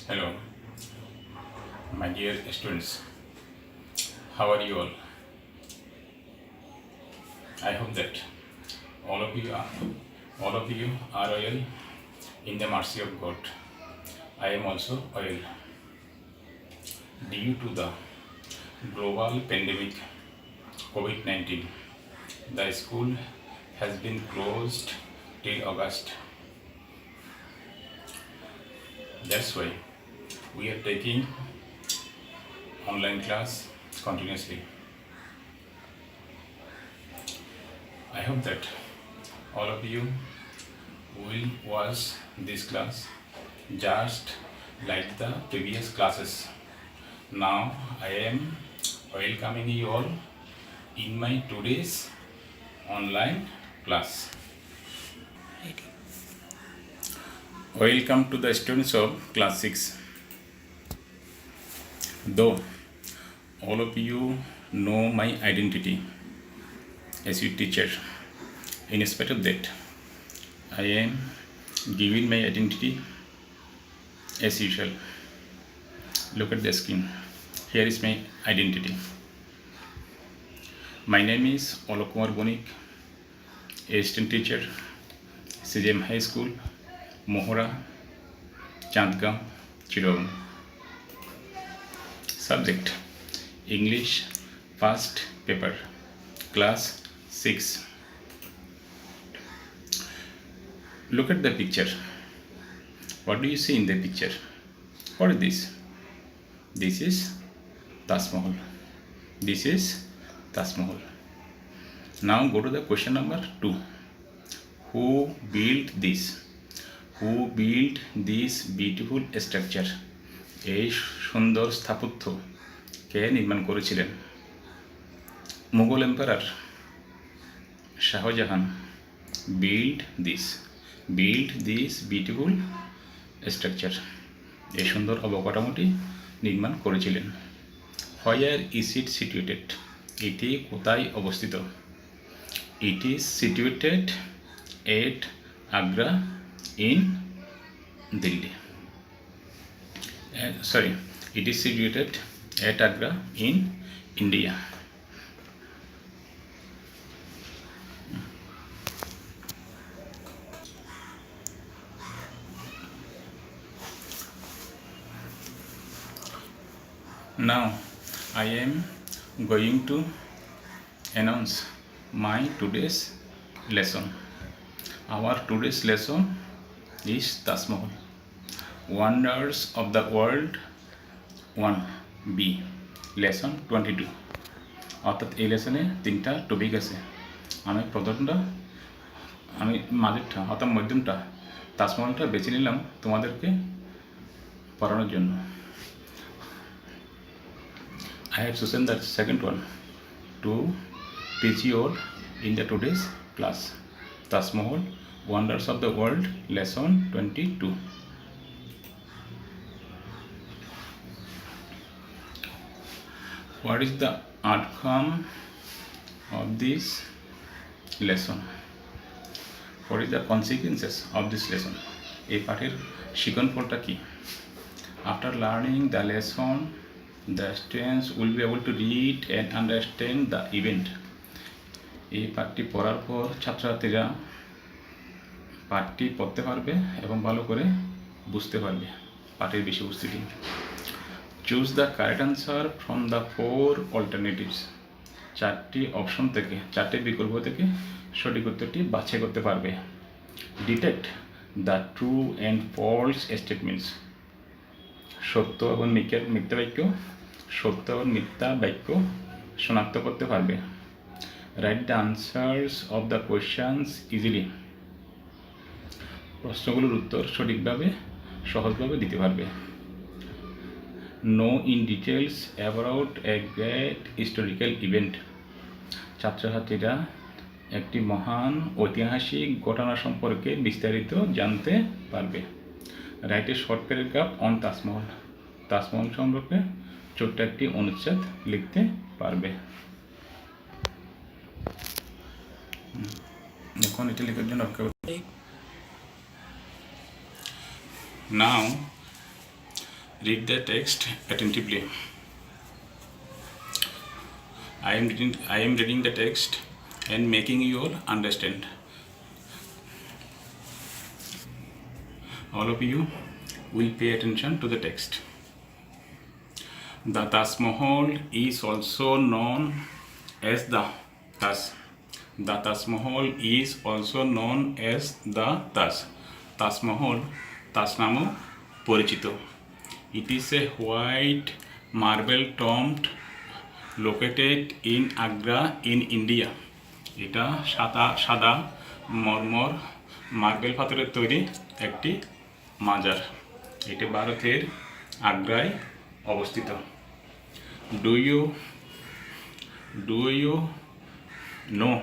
Hello, my dear students. How are you all? I hope that all of you are all of you are well in the mercy of God. I am also well. Due to the global pandemic COVID-19, the school has been closed till August. That's why we are taking online class continuously. I hope that all of you will watch this class just like the previous classes. Now I am welcoming you all in my today's online class. Welcome to the students of class 6. Though all of you know my identity as your teacher, in spite of that, I am giving my identity as usual. Look at the screen. Here is my identity. My name is Alok Kumar Bonik, assistant teacher, CJM High School, Mohora, Chandgaon, Chittagong. Subject English, first paper, class 6. Look at the picture. What do you see in the picture? What is this? This is Taj Mahal. This is Taj Mahal. Now go to the question number 2. Who built this? Who built this beautiful structure? এই সুন্দর স্থাপত্য কে নির্মাণ করেছিলেন? Mughal emperor Shahjahan built this beautiful structure. এই সুন্দর অবকাঠামোটি নির্মাণ করেছিলেন. Where is it situated? এটি কোথায় অবস্থিত? It is situated at Agra in Delhi. It is situated at Agra in India. Now I am going to announce my today's lesson. Our today's lesson is Taj Mahal, Wonders of the World 1B, lesson 22. অর্থাৎ এই লেসনে 3টা topic আছে. আমি মাঝেরটা অর্থাৎ মধ্যমটা তাজমহলটা বেছে নিলাম তোমাদেরকে পড়ানোর জন্য. I have chosen the second one to teach you all in the today's class. Taj Mahal, Wonders of the World, lesson 22. What is the outcome of this lesson? What is the consequences of this lesson? এই পাঠের শিক্ষণফলটা কি? After learning the lesson, the students will be able to read and understand the event. এই পাঠটি পড়ার পর ছাত্রছাত্রীরা পাঠটি পড়তে পারবে এবং ভালো করে বুঝতে পারবে পাঠের বিষয়বস্তুটি. Choose the correct answer from the 4 alternatives. 4টি অপশন থেকে 4টি বিকল্প থেকে সঠিক উত্তরটি বাছাই করতে পারবে. Detect the true and false statements. সত্য এবং মিথ্যা বাক্য, সত্য এবং মিথ্যা বাক্য শনাক্ত করতে পারবে. Write the answers of the questions easily. প্রশ্নগুলোর উত্তর সঠিকভাবে সহজভাবে দিতে পারবে. Know in details about a great historical event. ছাত্রছাত্রীরা একটি মহান ঐতিহাসিক ঘটনা সম্পর্কে বিস্তারিত জানতে পারবে. Write a short paragraph on Taj Mahal. Taj Mahal সম্পর্কে ছোট্ট একটি অনুচ্ছেদ লিখতে পারবে. এখন এটা লেখার জন্য Now Read the text attentively. I am reading the text and making you all understand. All of you will pay attention to the text. The Taj Mahal is also known as the Taj. The Taj Mahal is also known as the Taj. Taj Mahal, Taj নামেও পরিচিত. It is a white marble tomb located in Agra in India. এটা সাদা মরমর marble পাথরের তৈরি একটি মাজার. এটি ভারতের আগ্রায় অবস্থিত. Do you know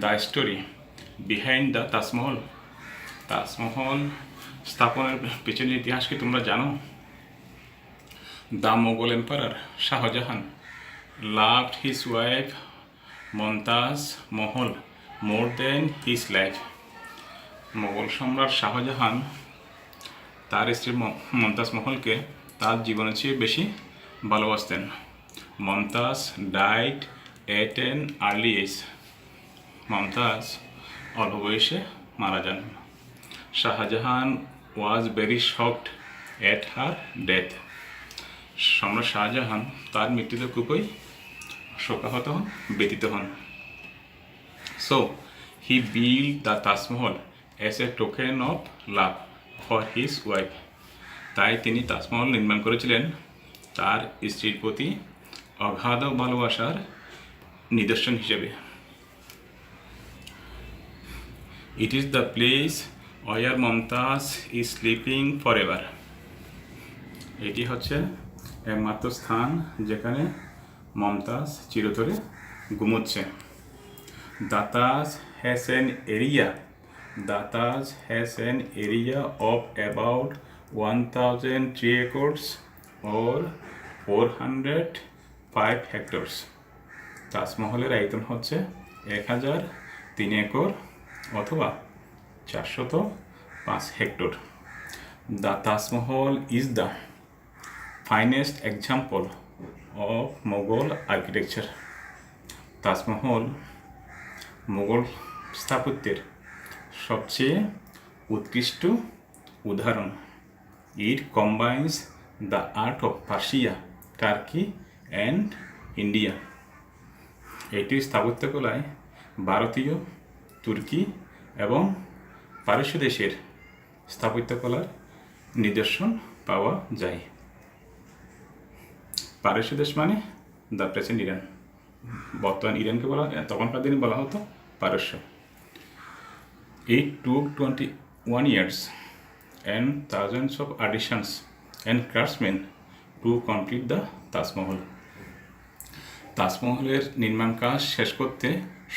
the story behind the Taj Mahal? Taj Mahal স্থাপনের পেছনের ইতিহাস কি তোমরা জানো? The Mughal Emperor Shahjahan loved his wife Mumtaz Mahal more than his life. Mughal সম্রাট শাহজাহান তার স্ত্রী মমতাজ মহলকে তার জীবনের চেয়ে বেশি ভালোবাসতেন. Mumtaz died at an early age. Mumtaz অল্প বয়সে মারা যান. Shahjahan was very shocked at her death. সম্রাট শাহজাহান তার মৃত্যুতে খুবই শোকাহত হন, ব্যথিত হন. So he build the Taj Mahal as a token of love for his wife. তাই তিনি তাজমহল নির্মাণ করেছিলেন তার স্ত্রীর প্রতি অগাধ ভালোবাসার নিদর্শন হিসেবে. It is the place where Mumtaz is sleeping forever. এটি হচ্ছে একমাত্র স্থান যেখানে মমতাজ চিরতরে ঘুমোচ্ছে. The Taj has an area of about 1,003 acres or 405 hectares. তাজমহলের আয়তন হচ্ছে 1,003 একর অথবা 405 hectare. The Taj Mahal is the finest example of Mughal architecture. Taj Mahal Mughal স্থাপত্যের সবচেয়ে উৎকৃষ্ট উদাহরণ. It combines the art of Persia, Turkey and India. এটির স্থাপত্যকলায় ভারতীয়, তুর্কি এবং পারস্য দেশের স্থাপত্যকলার নিদর্শন পাওয়া যায়. পারস্য দেশ মানে দ্য প্রেজেন্ট ইরান. বর্তমান ইরানকে বলা, তখনকার দিনে বলা হতো পারস্য. It took 21 years and thousands of artisans and craftsmen to complete the Taj Mahal. তাজমহলের নির্মাণ কাজ শেষ করতে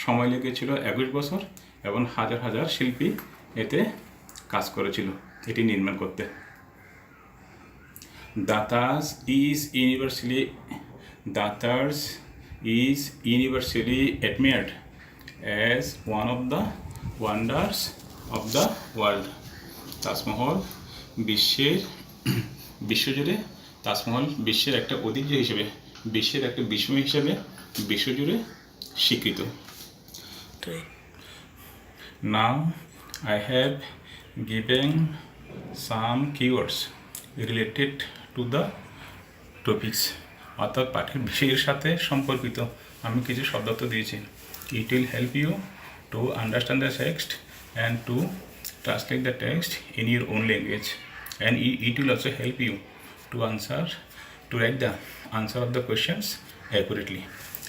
সময় লেগেছিল 21 বছর এবং হাজার হাজার শিল্পী এতে কাজ করেছিল এটি নির্মাণ করতে. The Taj is universally admired as one of the wonders of the world. Taj Mahal বিশ্বজুড়ে তাজমহল বিশ্বের একটা ঐতিহ্য হিসেবে, বিশ্বের একটা বিস্ময় হিসেবে বিশ্বজুড়ে স্বীকৃত. Now I have given some keywords related to the topics. অর্থাৎ পাঠের বিষয়ের সাথে সম্পর্কিত আমি কিছু শব্দার্থ দিয়েছি. It will help you to understand the text and to translate the text in your own language, and it will also help you to write the answer of the questions accurately.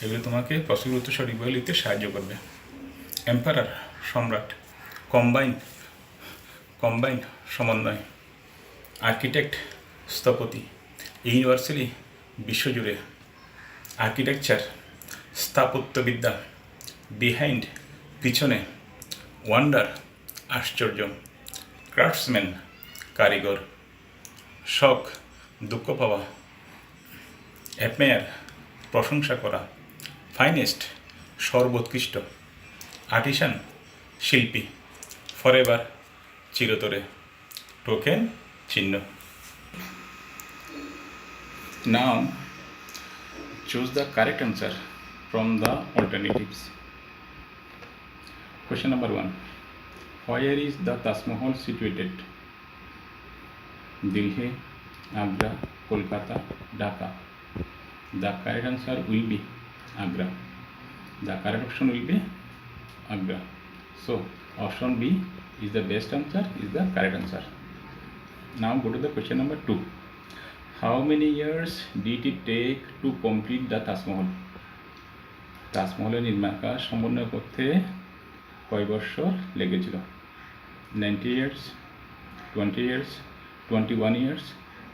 এগুলো তোমাকে প্রশ্নের উত্তর সঠিকভাবে লিখতে সাহায্য করবে. Emperor সম্রাট, combine সমন্বয়, আর্কিটেক্ট স্থপতি, ইউনিভার্সালি বিশ্বজুড়ে, আর্কিটেকচার স্থাপত্যবিদ্যা, বিহাইন্ড পিছনে, ওয়ান্ডার আশ্চর্য, ক্রাফটসম্যান কারিগর, শখ দুঃখ পাওয়া, অ্যাডমায়ার প্রশংসা করা, ফাইনেস্ট সর্বোৎকৃষ্ট, আর্টিসান শিল্পী, ফরএভার চিরতরে, টোকেন চিহ্ন. Now choose the correct answer from the alternatives. Question number 1. Where is the Taj Mahal situated? Delhi, Agra, Kolkata, Dhaka. The correct answer will be Agra. The correct option will be Agra. So option B is the best answer, is the correct answer. Now go to the question number 2. How many years did it take to complete the Taj Mahal? তাজমহলের নির্মাণ কাজ সম্পন্ন করতে কয় বছর লেগেছিল? 90 years, 20 years, 21 years,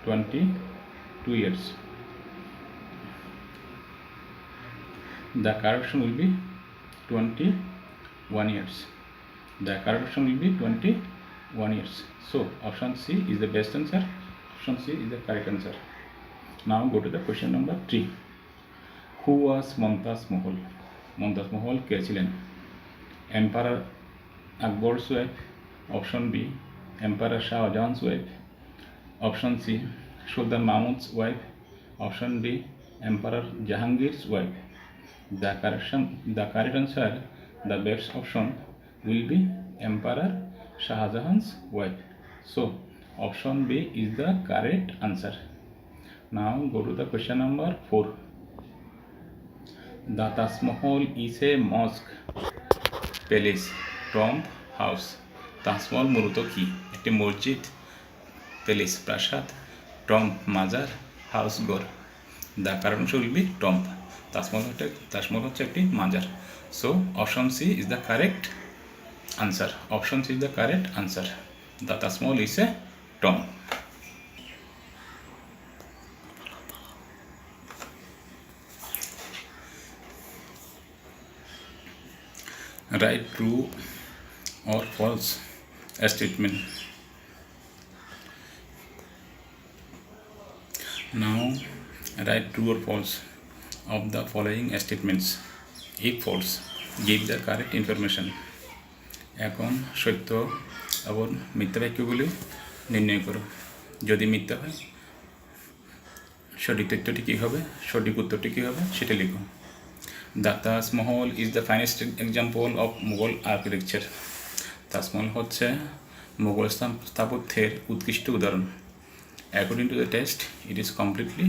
22 years. The correct option will be 21 years. The correct option will be 21 years. So option C is the best answer. Option C is the correct answer. Now go to the question number 3. Who was Mumtaz Mahal? Mumtaz Mahal কে ছিলেন? Emperor Akbar's wife. Option B, Emperor Shah Jahan's wife. Option C, Sultan Mahmud's wife. Option D, Emperor Jahangir's wife. The correct answer, the best option will be Emperor Shah Jahan's wife. So option B is the correct answer. Now go to the question number 4. The Taj Mahal is a mosque, palace, tomb, house. Taj Mahal মূলত কি? একটি মসজিদ, palace প্রাসাদ, tomb মাজার, house ঘর। The কারণ will be tomb. Taj Mahal হচ্ছে একটি মাজার। So option C is the correct answer. Option C is the correct answer. The Taj Mahal is a tomb. Write true or false statement. Now write true or false of the following statements. If false, give the correct information. এখন সত্য এবং মিথ্যা বাক্যগুলি নির্ণয় করো। যদি মিথ্যা হয় সঠিক তথ্যটি কী হবে, সঠিক উত্তরটি কী হবে সেটা লিখো। The Taj Mahal is the finest example of Mughal architecture. Taj Mahal হচ্ছে মুঘল স্থাপত্যের উৎকৃষ্ট উদাহরণ। According to the text, it is completely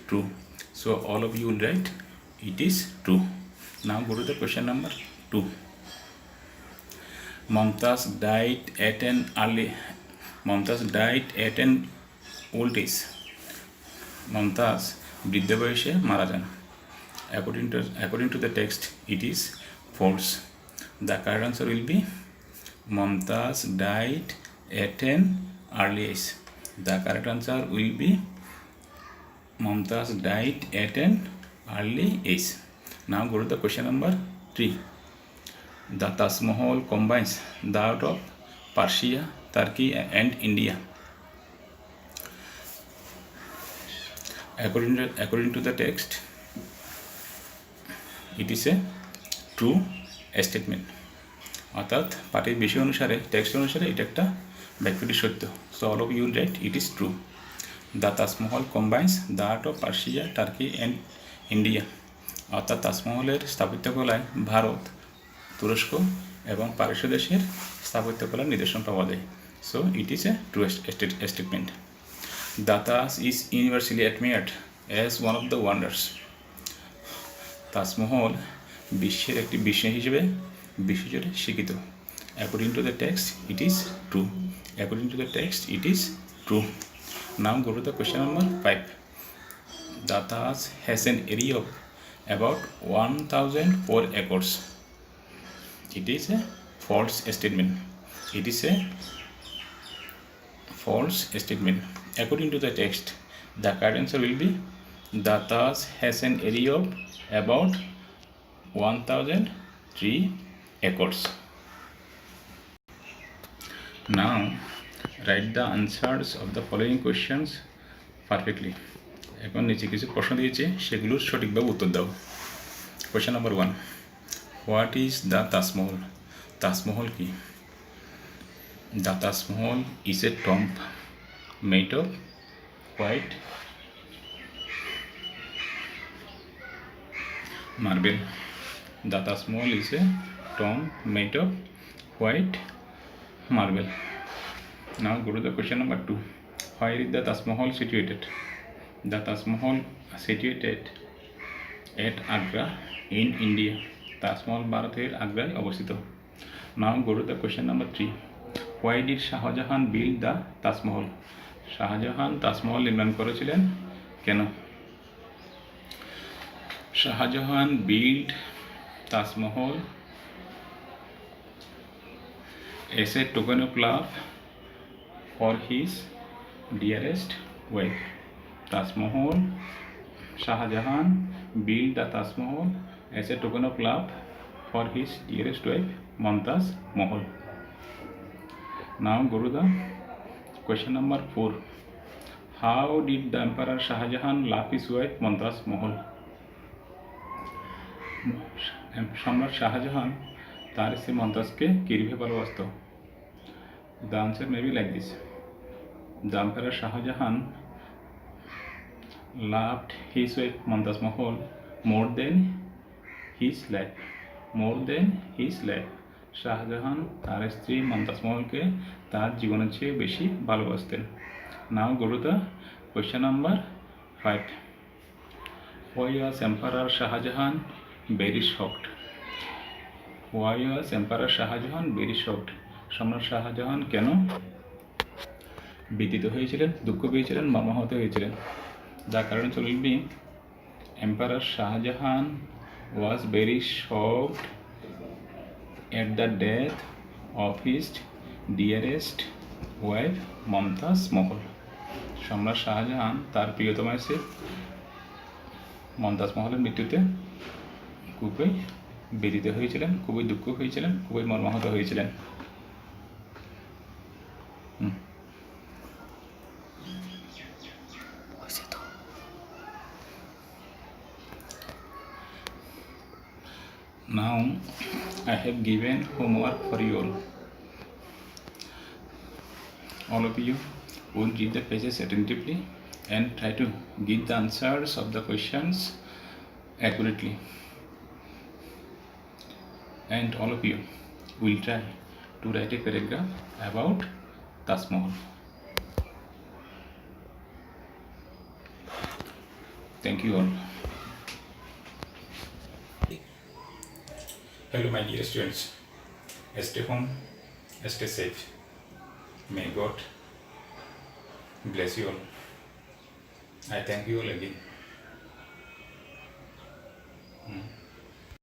true. So all of you will write it is true. Now go to the question number 2. Mumtaz died at an old age. Mumtaz বৃদ্ধ বয়সে মারা যান। According to the text, it is false. The correct answer will be Mumtaz died at an early age. The correct answer will be Mumtaz died at an early age. Now go to the question number 3. The Taj Mahal combines the art of Persia, Turkey and India. According to the text, it is a true statement. অর্থাৎ পাঠের বিষয় অনুসারে, text অনুসারে এটা একটা বাক্যটি সত্য। So all of you write it is true. The Taj Mahal combines the art of Persia, Turkey and India. অর্থাৎ তাজমহলের স্থাপত্যকলায় ভারত, তুরস্ক এবং পারস্য দেশের স্থাপত্যকলার নিদর্শন পাওয়া যায়। So it is a true statement. The Taj is universally admired as one of the wonders. Taj Mahal বিশ্বের একটি বিস্ময় হিসেবে বিশ্বজুড়ে স্বীকৃত। According to the text, it is true. According to the text, it is true. Now go to the question number 5. The Taj has an area of about 1,004 acres. It is a false statement. It is a false statement. According to the text, the correct answer will be the Taj has an area of about 1,003 acres. Now write the answers of the following questions perfectly. এখন নিচে কিছু প্রশ্ন দিয়েছে, সেগুলোর সঠিকভাবে উত্তর দাও। Question number 1. What is the Taj Mahal? Taj Mahal কি? The Taj Mahal is a tomb made of white marble. The Taj Mahal is a tomb made of white marble. Now go to the question number 2. Where is the Taj Mahal situated? The Taj Mahal situated at Agra in India. Taj Mahal ভারতের আগ্রায় অবস্থিত। Now go to the question number 3. Why did Shahjahan build the Taj Mahal? Shahjahan Taj Mahal নির্মাণ করেছিলেন কেন? Shahjahan built Taj Mahal as a token of love for his dearest wife. Taj Mahal, Shahjahan built the Taj Mahal as a token of love for his dearest wife, Mumtaz Mahal. Now go to the question number 4. How did the Emperor Shahjahan love his wife, Mumtaz Mahal? সম্রাট শাহজাহান তার স্ত্রী মমতাজকে কিভাবে ভালোবাসত? The answer may be like this. The Emperor Shahjahan loved his wife Mumtaz Mahal more than his life. More than his life. Shahjahan তার স্ত্রী মমতাজ মহলকে তার জীবনের চেয়ে বেশি ভালোবাসতেন। Now go to the question number 5. Why was Emperor Shahjahan very shocked? Why was Emperor Shahjahan very shocked? সম্রাট শাহজাহান কেন ব্যথিত হয়েছিলেন, দুঃখ পেয়েছিলেন, মর্মাহত হয়েছিলেন? The current will be Emperor Shahjahan was very shocked at the death of his dearest wife Mumtaz Mahal. সম্রাট শাহজাহান তার প্রিয়তমা স্ত্রী মমতাজ মহলের মৃত্যুতে খুবই ব্যথিত হয়েছিলেন, খুবই দুঃখ হয়েছিলেন, খুবই মর্মাহত হয়েছিলেন। Now I have given homework for you all. All of you will read the pages attentively and try to give the answers of the questions accurately. And all of you will try to write a paragraph about Taj Mahal. Thank you all. Hello my dear students. Stay home, stay safe. May God bless you all. I thank you all again.